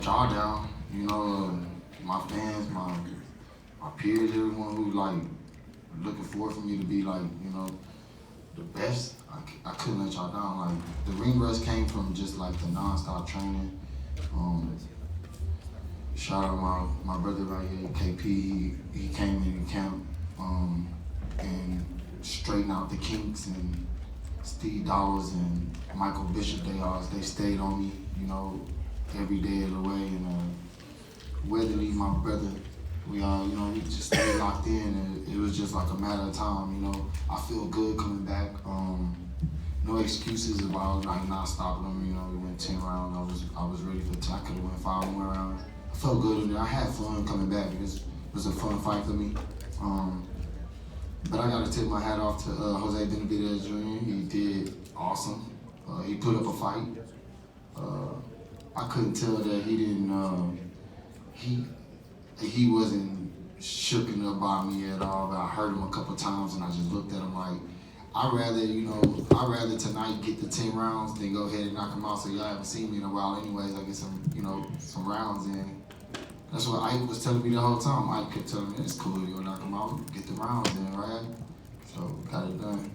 Showdown, my fans, my peers, everyone who like looking forward for me to be like, the best. I couldn't let y'all down. Like the ring rust came from just like the non-stop training. Shout out my brother right here, KP. He came in camp and straightened out the kinks, and Steve Dawes and Michael Bishop. They stayed on me, every day of the way. And Weatherly, my brother, we all, we just stayed locked in, and it was just like a matter of time. I feel good coming back. No excuses about like not stopping them. We went 10 rounds. I was ready for 10. I could have went 5 more rounds. I felt good in there. I had fun coming back. It was a fun fight for me. But I gotta tip my hat off to Jose Benavidez Jr. He did awesome. He put up a fight. I couldn't tell that he didn't. He wasn't shooken up by me at all. But I heard him a couple times, and I just looked at him like, I'd rather tonight get the 10 rounds than go ahead and knock him out. So y'all haven't seen me in a while, anyways. I get some rounds in. That's what Ike was telling me the whole time. Ike kept telling me, it's cool, you'll knock him out, get the rounds in, right? So, got it done.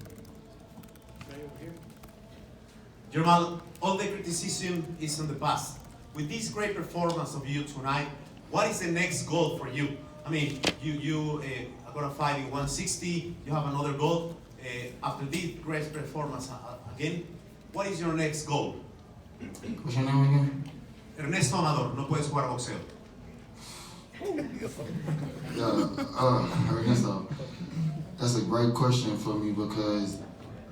Jermall, all the criticism is in the past. With this great performance of you tonight, what is the next goal for you? I mean, you are going to fight in 160, you have another goal. After this great performance again, what is your next goal? What's your name again? Ernesto Amador, no puedes jugar boxeo. Ernesto, that's a great question for me because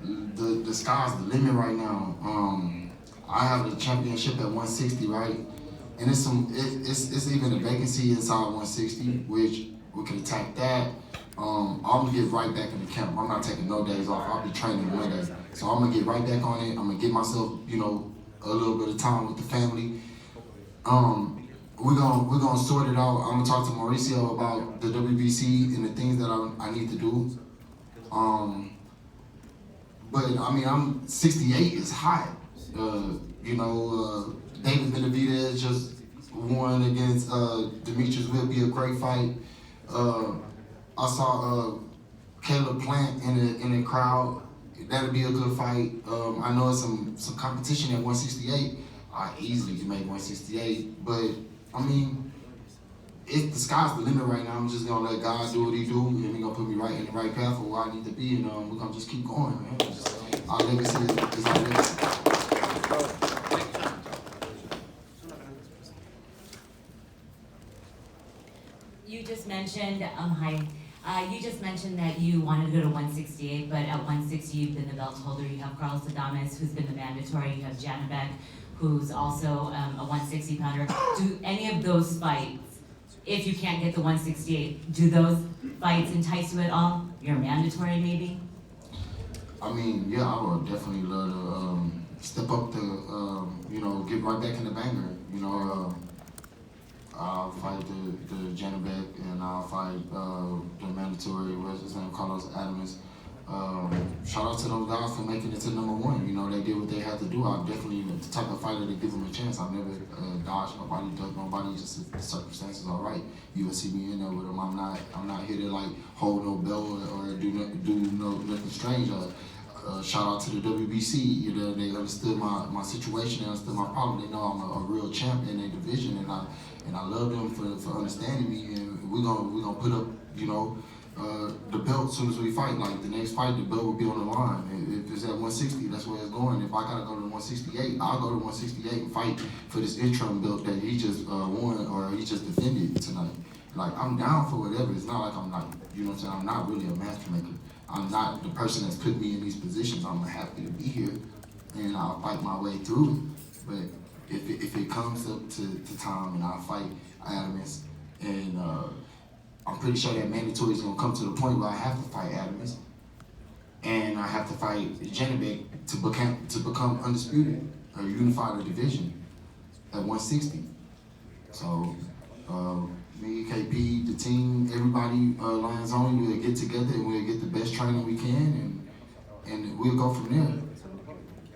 the sky's the limit right now. I have the championship at 160, right? And it's even a vacancy inside 160, which we can attack that. I'm gonna get right back in the camp. I'm not taking no days off. I'll be training Monday. So I'm gonna get right back on it. I'm gonna give myself, a little bit of time with the family. We're gonna sort it out. I'm gonna talk to Mauricio about the WBC and the things that I need to do. But I mean, I'm 68 is hot. David Benavidez just won against Demetrius. Will be a great fight. I saw Caleb Plant in the crowd. That'll be a good fight. I know it's some competition at 168. I easily can make 168, but I mean, the sky's the limit right now. I'm just gonna let God do what He do, and He gonna put me right in the right path for where I need to be, and we're gonna just keep going, man. Our legacy is our legacy. You just mentioned, you just mentioned that you wanted to go to 168, but at 160 you've been the belt holder. You have Carlos Adames, who's been the mandatory. You have Janabek, who's also a 160 pounder. Do any of those fights, if you can't get the 168, do those fights entice you at all? You're mandatory, maybe? I mean, yeah, I would definitely love to step up to, get right back in the banger. I'll fight the Janabek, and I'll fight the mandatory, what's his name, Carlos Adames. Shout out to those guys for making it to #1. They did what they had to do. I'm definitely the type of fighter that gives them a chance. I've never dodged nobody, ducked nobody. Just the circumstances are right. You will see me in there with them. I'm not here to like hold no belt or do nothing strange. Shout out to the WBC. They understood my situation. They understood my problem. They know I'm a real champ in their division, and I love them for understanding me. And we're gonna put up, the belt as soon as we fight. Like the next fight, the belt will be on the line. If it's at 160, that's where it's going. If I gotta go to 168, I'll go to 168 and fight for this interim belt that he just won or he just defended tonight. Like I'm down for whatever. It's not like I'm not, I'm not really a matchmaker. I'm not the person that's put me in these positions. I'm happy to be here, and I'll fight my way through it. But if it comes up to time, and I'll fight Adames, and I'm pretty sure that mandatory is gonna come to the point where I have to fight Adames, and I have to fight Janabek to become undisputed or unify the division at 160. So. Me, KP, the team, everybody, Lions Only, we'll get together and we'll get the best training we can, and we'll go from there.